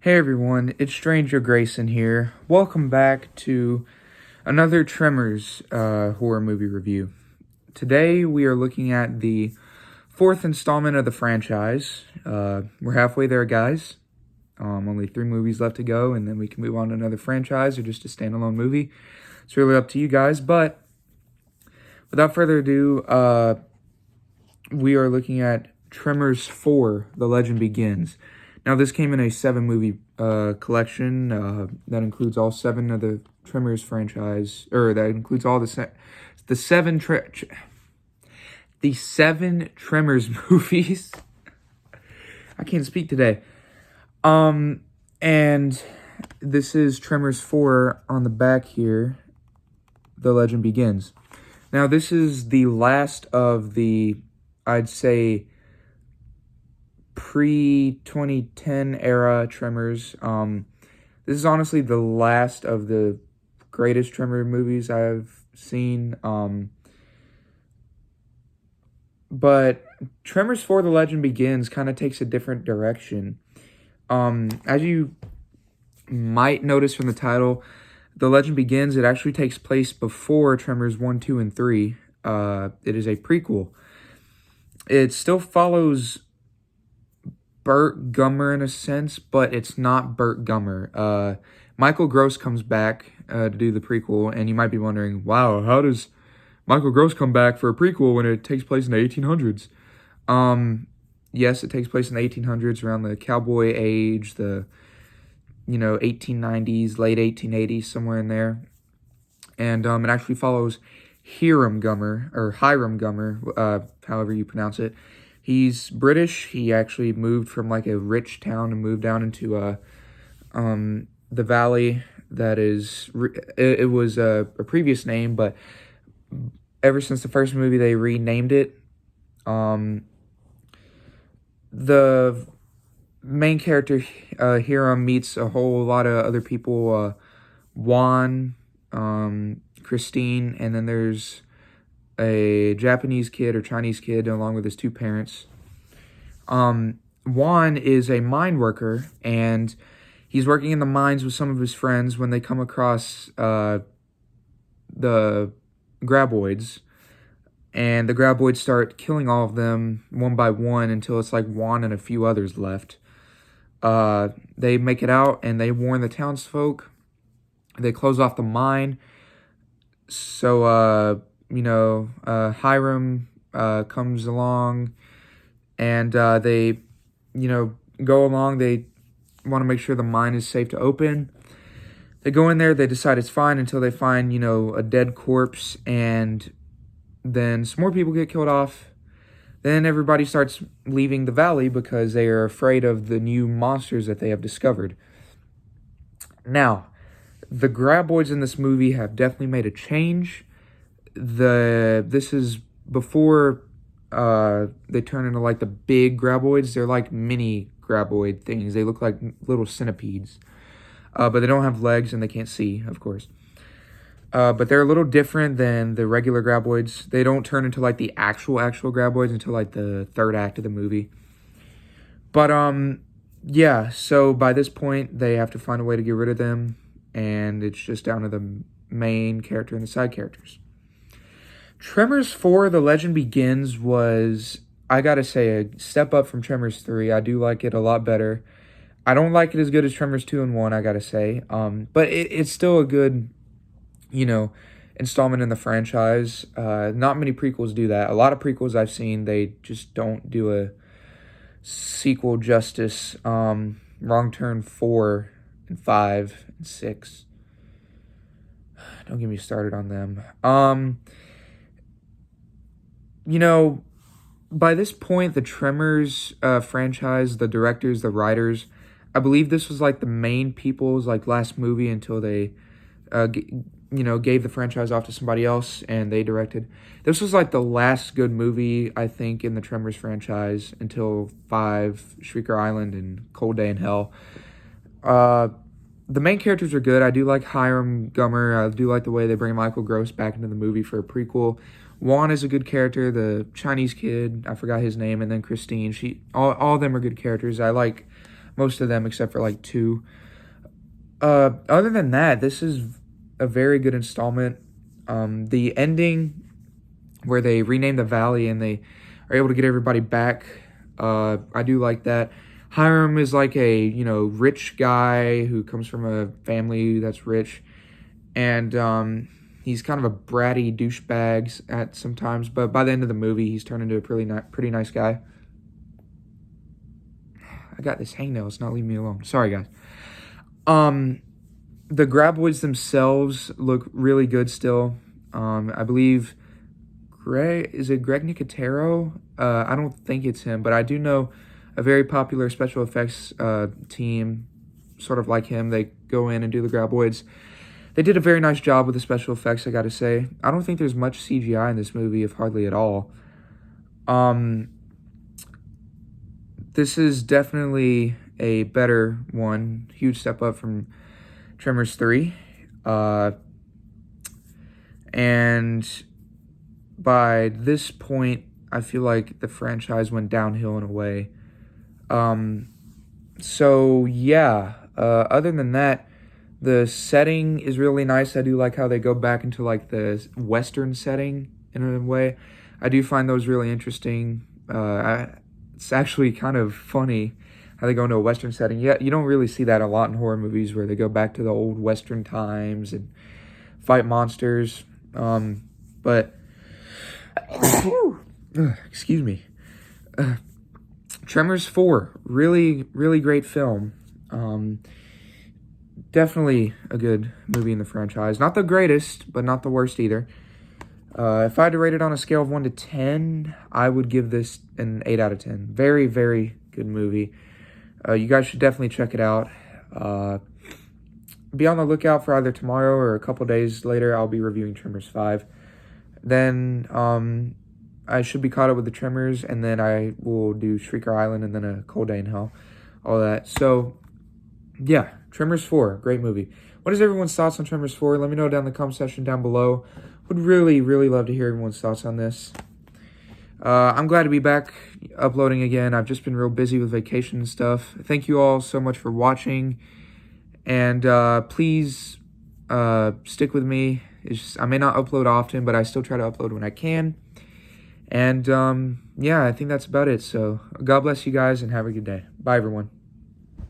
Hey everyone, it's Stranger Grayson here. Welcome back to another Tremors horror movie review. Today we are looking at the fourth installment of the franchise. We're halfway there, guys. Only 3 movies left to go, and then we can move on to another franchise or just a standalone movie. It's really up to you guys, but without further ado, we are looking at Tremors 4, The Legend Begins. Now, this came in a 7-movie collection that includes all 7 of the Tremors franchise, or that includes all the 7 Tremors movies. I can't speak today. And this is Tremors 4 on the back here. The Legend Begins. Now, this is the last of the, I'd say, pre-2010 era Tremors. This is honestly the last of the greatest Tremor movies I've seen. But Tremors 4: The Legend Begins kind of takes a different direction. As you might notice from the title, The Legend Begins, it actually takes place before Tremors 1, 2, and 3. It is a prequel. It still follows Burt Gummer in a sense, but it's not Burt Gummer. Michael Gross comes back to do the prequel, and you might be wondering, wow, how does Michael Gross come back for a prequel when it takes place in the 1800s? Yes, it takes place in the 1800s, around the cowboy age, the 1890s, late 1880s, somewhere in there. And it actually follows Hiram Gummer, or Hiram Gummer, however you pronounce it. He's British. He actually moved from like a rich town and moved down into the valley that is, it was a previous name, but ever since the first movie they renamed it. The main character, Hiram, meets a whole lot of other people, Juan, Christine, and then there's a Japanese kid or Chinese kid along with his 2 parents. Juan is a mine worker, and he's working in the mines with some of his friends when they come across the graboids, and the graboids start killing all of them one by one until it's like Juan and a few others left. They make it out, and they warn the townsfolk. They close off the mine. So, Hiram comes along, and they, go along. They want to make sure the mine is safe to open. They go in there. They decide it's fine until they find, a dead corpse, and then some more people get killed off. Then everybody starts leaving the valley because they are afraid of the new monsters that they have discovered. Now, the graboids in this movie have definitely made a change. This is before they turn into like the big graboids. They're like mini graboid things. They look like little centipedes, but they don't have legs and they can't see, of course. But they're a little different than the regular graboids. They don't turn into like the actual graboids until like the 3rd act of the movie. But yeah. So by this point, they have to find a way to get rid of them, and it's just down to the main character and the side characters. Tremors 4, The Legend Begins was, I gotta say, a step up from Tremors 3. I do like it a lot better. I don't like it as good as Tremors 2 and 1, I gotta say. But it's still a good, installment in the franchise. Not many prequels do that. A lot of prequels I've seen, they just don't do a sequel justice. Wrong Turn 4 and 5 and 6. Don't get me started on them. By this point, the Tremors franchise, the directors, the writers, I believe this was like the main people's like last movie until they, gave the franchise off to somebody else and they directed. This was like the last good movie, I think, in the Tremors franchise until 5, Shrieker Island and Cold Day in Hell. The main characters are good. I do like Hiram Gummer. I do like the way they bring Michael Gross back into the movie for a prequel. Juan is a good character. The Chinese kid, I forgot his name, and then Christine. All of them are good characters. I like most of them except for like 2. Other than that, this is a very good installment. The ending where they rename the valley and they are able to get everybody back, I do like that. Hiram is like a, rich guy who comes from a family that's rich, and he's kind of a bratty douchebag at sometimes, but by the end of the movie, he's turned into a pretty nice guy. I got this hangnail, it's not leaving me alone. Sorry, guys. The graboids themselves look really good still. I believe Greg Nicotero? I don't think it's him, but I do know a very popular special effects team, sort of like him. They go in and do the graboids. They did a very nice job with the special effects, I gotta say. I don't think there's much CGI in this movie, if hardly at all. This is definitely a better one. Huge step up from Tremors 3. And by this point, I feel like the franchise went downhill in a way. So yeah, other than that, the setting is really nice. I do like how they go back into like the Western setting in a way. I do find those really interesting. It's actually kind of funny how they go into a Western setting. Yeah, you don't really see that a lot in horror movies where they go back to the old Western times and fight monsters. But excuse me. Tremors 4, really, really great film. Definitely a good movie in the franchise. Not the greatest, but not the worst either. If I had to rate it on a scale of 1 to 10, I would give this an 8 out of 10. Very, very good movie. You guys should definitely check it out. Be on the lookout for either tomorrow or a couple days later. I'll be reviewing Tremors 5. Then I should be caught up with the Tremors, and then I will do Shrieker Island and then A Cold Day in Hell. All that. So, yeah, Tremors 4, great movie. What is everyone's thoughts on Tremors 4? Let me know down in the comment section down below. Would really, really love to hear everyone's thoughts on this. I'm glad to be back uploading again. I've just been real busy with vacation and stuff. Thank you all so much for watching. And please stick with me. I may not upload often, but I still try to upload when I can. And yeah, I think that's about it. So God bless you guys and have a good day. Bye, everyone.